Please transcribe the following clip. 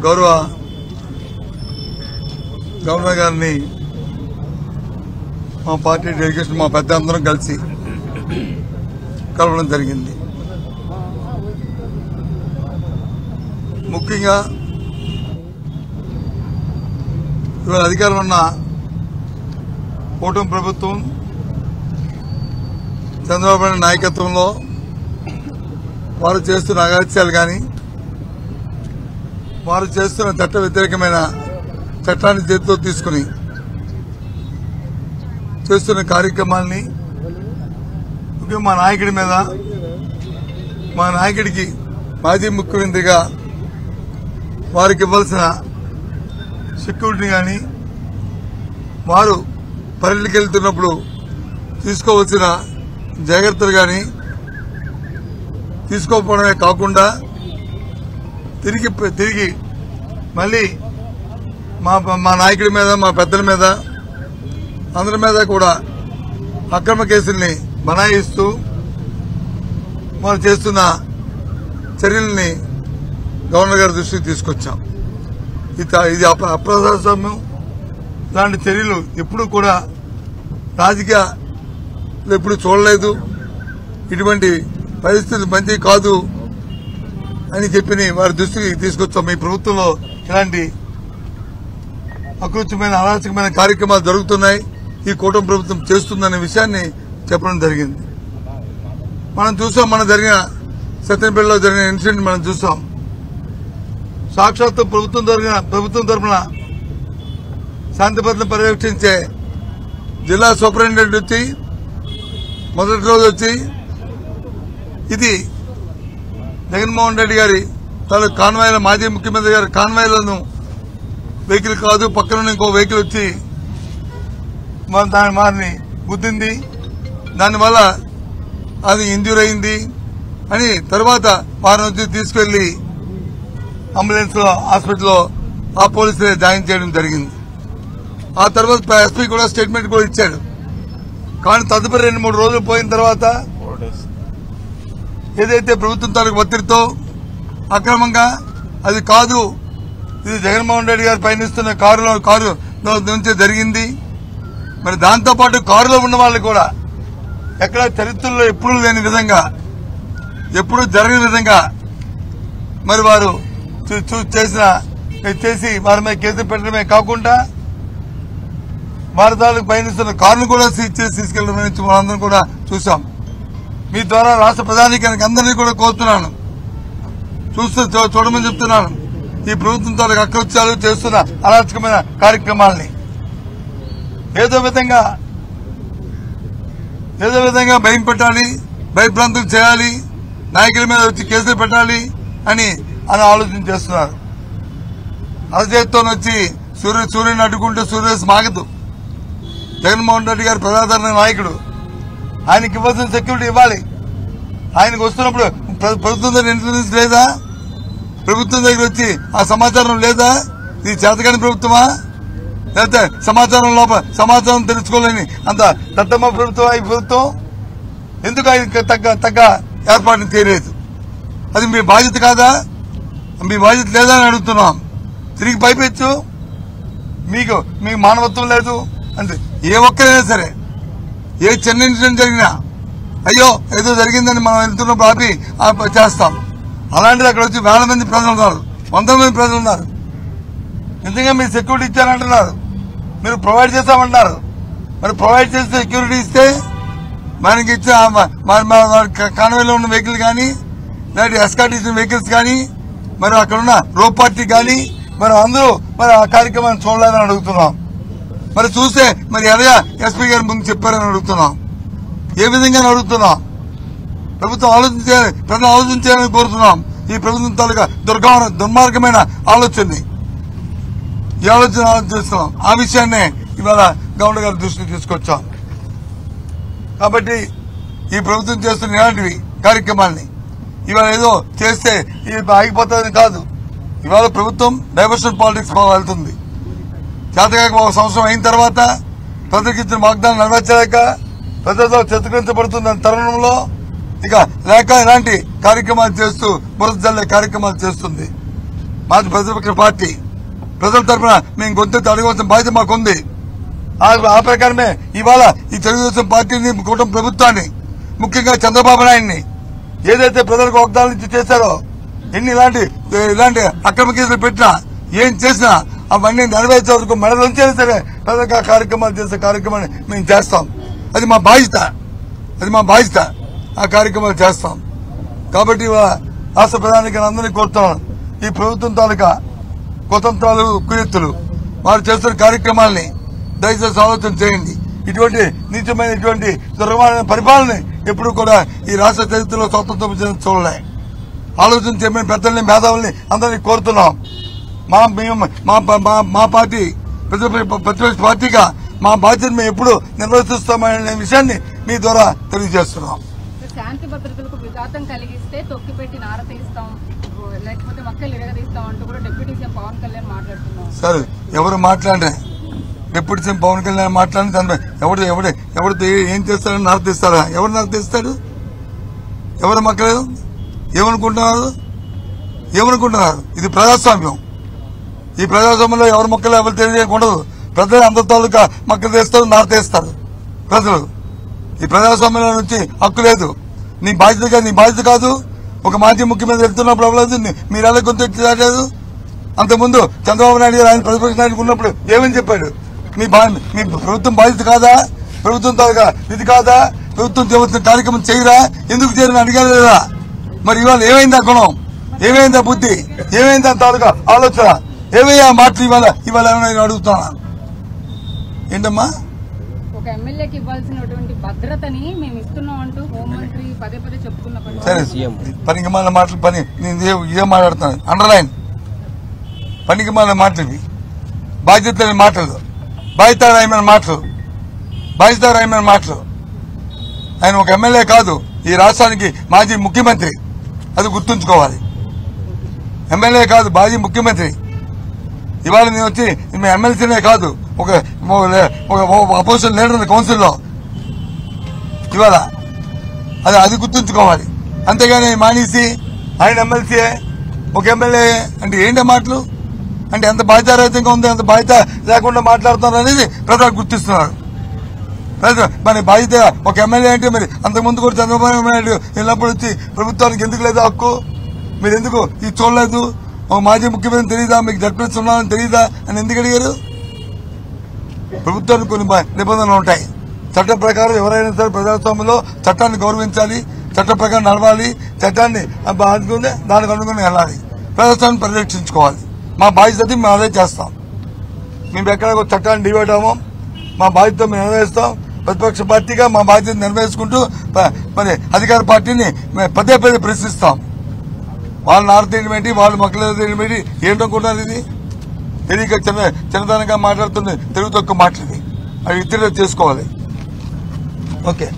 గౌరవ గవర్నర్ గారిని మా పార్టీ డెలిగేషన్ మా పెద్ద అందరం కలిసి కలవడం జరిగింది. ముఖ్యంగా ఇవాళ అధికారం ఉన్న కూటమి ప్రభుత్వం చంద్రబాబు నాయుడు నాయకత్వంలో వారు చేస్తున్న అగత్యాలు కానీ వారు చేస్తున్న చట్ట వ్యతిరేకమైన చట్టాన్ని చేతితో తీసుకుని చేస్తున్న కార్యక్రమాల్ని ముఖ్యంగా మా నాయకుడి మీద మా నాయకుడికి మాజీ ముఖ్యమంత్రిగా వారికి ఇవ్వాల్సిన సెక్యూరిటీ కానీ వారు పర్యటనకి వెళ్తున్నప్పుడు తీసుకోవాల్సిన జాగ్రత్తలు కానీ తీసుకోకపోవడమే కాకుండా తిరిగి మళ్ళీ మా నాయకుడి మీద మా పెద్దల మీద అందరి మీద కూడా అక్రమ కేసుల్ని బనాయిస్తూ మనం చేస్తున్న చర్యల్ని గవర్నర్ గారి దృష్టికి తీసుకొచ్చాం. ఇది అప్రజాస్వామ్యం. ఇలాంటి చర్యలు ఎప్పుడు కూడా రాజకీయాలు ఎప్పుడు చూడలేదు. ఇటువంటి పరిస్థితులు మంచి కాదు అని చెప్పి వారి దృష్టికి తీసుకొచ్చాం. మీ ప్రభుత్వంలో ఇలాంటి అకృత్యమైన అరాచకమైన కార్యక్రమాలు జరుగుతున్నాయి, ఈ కూటమి ప్రభుత్వం చేస్తుందనే విషయాన్ని చెప్పడం జరిగింది. మనం చూసాం, మన జరిగిన సత్యనపల్లిలో జరిగిన ఇన్సిడెంట్ మనం చూసాం. సాక్షాత్తు ప్రభుత్వం తరఫున శాంతి భద్రతను పర్యవేక్షించే జిల్లా సూపరింటెండెంట్ వచ్చి మొదటి రోజు వచ్చి ఇది జగన్మోహన్ రెడ్డి గారి తాలూకు కాన్వాయ్ల మాజీ ముఖ్యమంత్రి గారి కాన్వాయ్లను వెహికల్ కాదు పక్కన ఇంకో వెహికల్ వచ్చి వారిని గుద్దింది, దానివల్ల అది ఇంజ్యూర్ అయింది అని తర్వాత వారిని వచ్చి తీసుకెళ్లి అంబులెన్స్ లో హాస్పిటల్లో ఆ పోలీసులే జాయిన్ చేయడం జరిగింది. ఆ తర్వాత ఎస్పీ కూడా స్టేట్మెంట్ కూడా ఇచ్చాడు. కానీ తదుపరి 2-3 రోజులు పోయిన తర్వాత ఏదైతే ప్రభుత్వం తాలూకు ఒత్తిడితో అక్రమంగా అది కాదు, ఇది జగన్మోహన్ రెడ్డి గారు పయనిస్తున్న కారు నుంచి జరిగింది. మరి దాంతోపాటు కారులో ఉన్న వాళ్ళు కూడా ఎక్కడ చరిత్రలో ఎప్పుడూ లేని విధంగా ఎప్పుడూ జరగని విధంగా మరి వారు చేసి వారి మీద కేసు పెట్టడమే కాకుండా వారి తాలూకు పయనిస్తున్న కారును కూడా సీజ్ చేసి తీసుకెళ్లడం మనందరం కూడా చూశాం. మీ ద్వారా రాష్ట్ర ప్రధానికానికి అందరినీ కూడా కోరుతున్నాను, చూడమని చెప్తున్నాను. ఈ ప్రభుత్వం తాలూకు అకృత్యాలు చేస్తున్న అరాచకమైన కార్యక్రమాలని ఏదో విధంగా భయం పెట్టాలి, భయభ్రాంతులు చేయాలి, నాయకుల మీద వచ్చి కేసులు పెట్టాలి అని ఆలోచన చేస్తున్నారు. అరచేతితో వచ్చి సూర్యుని అడ్డుకుంటే సూర్యరశ్మి ఆగదు. జగన్మోహన్ రెడ్డి గారు ప్రజాదరణ నాయకుడు, ఆయనకి ఇవ్వాల్సిన సెక్యూరిటీ ఇవ్వాలి. ఆయనకు వస్తున్నప్పుడు ప్రభుత్వం దగ్గర ఇన్సూరెన్స్ లేదా? ప్రభుత్వం దగ్గర వచ్చి ఆ సమాచారం లేదా? ఇది చేతకాని ప్రభుత్వమా? లేకపోతే సమాచారం తెలుసుకోలేని అంత దత్తమ్మ ప్రభుత్వం ఈ ప్రభుత్వం? ఎందుకు ఆయనకి తగ్గ ఏర్పాటును చేయలేదు? అది మీ బాధ్యత కాదా? మీ బాధ్యత లేదా అని అడుగుతున్నాం. తిరిగి పైపెచ్చు మీకు మానవత్వం లేదు అంటే ఏ ఒక్కరైనా సరే ఏ చిన్న ఇన్సిడెంట్ జరిగినా అయ్యో ఏదో జరిగిందని మనం వెళ్తున్నప్పుడు ఆపి చేస్తాం. అలాంటిది అక్కడ వచ్చి 1000 మంది ప్రజలు ఉన్నారు, 100 మంది ప్రజలు ఉన్నారు. నిజంగా మీరు సెక్యూరిటీ ఇచ్చారంటున్నారు, మీరు ప్రొవైడ్ చేస్తామంటున్నారు. మరి ప్రొవైడ్ చేస్తే సెక్యూరిటీ ఇస్తే మనకి ఇచ్చే కాన్వేలో ఉన్న వెహికల్ కానీ లేకపోతే ఎస్కార్ట్ ఇచ్చిన వెహికల్స్ కానీ మరి అక్కడ ఉన్న రో పార్టీ కానీ మరి అందరూ మరి ఆ కార్యక్రమాన్ని చూడాలని అడుగుతున్నాం. మరి చూస్తే మరి ఎలాగా ఎస్పీ గారి ముందు చెప్పారని అడుగుతున్నాం. ఏ విధంగా అడుగుతున్నాం? ప్రభుత్వం ఆలోచించాలి, ప్రజలు ఆలోచించాలని కోరుతున్నాం. ఈ ప్రభుత్వం తాలూకా దుర్మార్గమైన ఆలోచనని ఈ ఆలోచిస్తున్నాం. ఆ విషయాన్నే ఇవాళ గవర్నర్ గారి దృష్టికి తీసుకొచ్చాం. కాబట్టి ఈ ప్రభుత్వం చేస్తున్న ఇలాంటివి కార్యక్రమాల్ని ఇవాళ ఏదో చేస్తే ఆగిపోతుందని కాదు. ఇవాళ ప్రభుత్వం డైవర్షన్ పాలిటిక్స్ వెళ్తుంది. చేతకాక 1 సంవత్సరం అయిన తర్వాత ప్రజలకు ఇచ్చిన వాగ్దానం నెరవేర్చలేక ప్రజలతో చిత్రీకరించబడుతున్న తరుణంలో ఇక లేక ఇలాంటి కార్యక్రమాలు చేస్తూ బురద జల్లే కార్యక్రమాలు చేస్తుంది. మాది ప్రతిపక్ష పార్టీ. ప్రజల తరఫున మేము గొంతెత్తి అడగవలసిన బాధ్యత మాకుంది. ఆ ప్రకారమే ఇవాళ ఈ తెలుగుదేశం పార్టీని, కూటమి ప్రభుత్వాన్ని, ముఖ్యంగా చంద్రబాబు నాయుడిని ఏదైతే ప్రజలకు వాగ్దానాలు ఇచ్చి చేశారో, ఎన్ని ఇలాంటి అక్రమ కేసులు పెట్టినా, ఏం చేసినా అవన్నీ నెరవేర్చే వరకు మెడ నుంచే సరే ప్రజలకు కార్యక్రమాలు చేసే కార్యక్రమాన్ని మేము చేస్తాం. అది మా బాధ్యత. ఆ కార్యక్రమాలు చేస్తాం. కాబట్టి రాష్ట్ర ప్రధానికి అందరినీ కోరుతున్నాను, ఈ ప్రభుత్వం తాలూకా కుతంత్రాలు, కుయుక్తులు, వారు చేస్తున్న కార్యక్రమాలని దయచేసి ఆలోచన చేయండి. ఇటువంటి నీచమైనటువంటి దుర్మార్గమైన పరిపాలన ఎప్పుడు కూడా ఈ రాష్ట్ర చరిత్రలో స్వాతంత్రం చూడలే. ఆలోచన చేయమని పెద్దల్ని, మేధావుల్ని అందరినీ కోరుతున్నాం. మా పార్టీ ప్రతిపక్ష పార్టీగా మా బాధ్యతను మేము ఎప్పుడు నిర్వర్తిస్తామనే విషయాన్ని మీ ద్వారా తెలియజేస్తున్నాం. శాంతి భద్రతలకు విఘాతం కలిగిస్తే తొక్కిపెట్టి నార తీస్తాం, లేకపోతే మక్కలు ఇరగదీస్తాం అంటూ కూడా డిప్యూటీ సీఎం పవన్ కళ్యాణ్ మాట్లాడుతున్నాం. సరే, ఎవరు మాట్లాడే డిప్యూటీ సీఎం పవన్ కళ్యాణ్ మాట్లాడి ఎవరు ఏం చేస్తారని నరతీస్తారా? ఎవరు నరతీస్తాడు? ఎవరు మక్కలేదు? ఏమనుకుంటున్నారు? ఇది ప్రజాస్వామ్యం. ఈ ప్రజాస్వామ్యంలో ఎవరు మొక్కలు ఎవరు తెలియజేయకూడదు. ప్రజలు అందరి తాలూకా మొక్కలు తీస్తారు, నారతీస్తారు ప్రజలు. ఈ ప్రజాస్వామ్యంలో నుంచి హక్కు లేదు. నీ బాధ్యత కాదు. ఒక మాజీ ముఖ్యమంత్రి వెళ్తున్నప్పుడు అవ్వలేదు, మీరు ఎలా గొంతు చాటలేదు? అంతకుముందు చంద్రబాబు నాయుడు గారు ఆయన ప్రతిపక్ష నాయకుడు ఉన్నప్పుడు ఏమని చెప్పాడు? మీ ప్రభుత్వం బాధ్యత కాదా? ప్రభుత్వం తాలూకా ఇది కాదా? ప్రభుత్వం చేయవలసిన కార్యక్రమం చేయరా? ఎందుకు చేయరని అడిగారు లేదా? మరి ఇవాళ ఏమైందా గుణం? ఏమైందా బుద్ధి? ఏమైందా తాలూకా ఆలోచన? ఏమయ్యా మాటలు ఇవాళ ఏమైనా అడుగుతున్నా? ఏంటమ్మా? ఒక ఎమ్మెల్యేకి ఇవ్వాల్సినటువంటి భద్రతని మేము ఇస్తున్నాం అంటూ హోంమంత్రి పదే చెప్పుకున్న సరే, పనికి మాల మాటలు నేను ఇదే మాట్లాడుతున్నాను. అండర్లైన్. పనికి మాల మాటలు ఇవి. బాధ్యతలేని మాటలు, బాధ్యతారమైన మాటలు. ఆయన ఒక ఎమ్మెల్యే కాదు, ఈ రాష్ట్రానికి మాజీ ముఖ్యమంత్రి. అది గుర్తుంచుకోవాలి. ఎమ్మెల్యే కాదు, మాజీ ముఖ్యమంత్రి. ఇవాళ నేను వచ్చి ఎమ్మెల్సీనే కాదు, ఒక అపోజిషన్ లీడర్ కౌన్సిల్లో ఇవాళ. అది గుర్తుంచుకోవాలి. అంతేగాని మానేసి ఆయన ఎమ్మెల్సీయే, ఒక ఎమ్మెల్యే అంటే ఏంటి మాటలు? అంటే ఎంత బాధ్యతారహితంగా ఉంది, ఎంత బాధ్యత లేకుండా మాట్లాడుతున్నారు అనేది ప్రజలు గుర్తిస్తున్నారు. మరి బాధ్యత ఒక ఎమ్మెల్యే అంటే మరి అంతకుముందు కూడా చంద్రబాబు నాయుడు వెళ్ళినప్పుడు వచ్చి ప్రభుత్వానికి ఎందుకు లేదా హక్కు? మీరు ఎందుకు ఇది చూడలేదు? ఒక మాజీ ముఖ్యమంత్రి తెలియదా? మీకు జడ్పీఎస్ ఉన్నారని తెలియదా అని ఎందుకు అడిగారు? ప్రభుత్వానికి కొన్ని నిబంధనలు ఉంటాయి. చట్టం ప్రకారం ఎవరైనా సరే ప్రజాస్వామ్యంలో చట్టాన్ని గౌరవించాలి, చట్ట ప్రకారం నడవాలి, చట్టాన్ని అనుకుని దానికి అనుకుని వెళ్ళాలి, ప్రజాస్వామ్యం పరిరక్షించుకోవాలి. మా బాధ్యత మేము అదే చేస్తాం. మేము ఎక్కడ చట్టాన్ని డివైడ్ అవ్వం. మా బాధ్యత మేము నెరవేరుస్తాం. ప్రతిపక్ష పార్టీగా మా బాధ్యత నెరవేర్చుకుంటూ మరి అధికార పార్టీని పదే ప్రశ్నిస్తాం. వాళ్ళు నారతీయడం ఏంటి, వాళ్ళు మొక్కలు తీయడం ఏంటి, ఏంటనుకుంటున్నారు? ఇది తెలియక చిన్నతనంగా మాట్లాడుతుంది తెలుగు తక్కువ మాటలు. అవి ఇతరులు చేసుకోవాలి. ఓకే.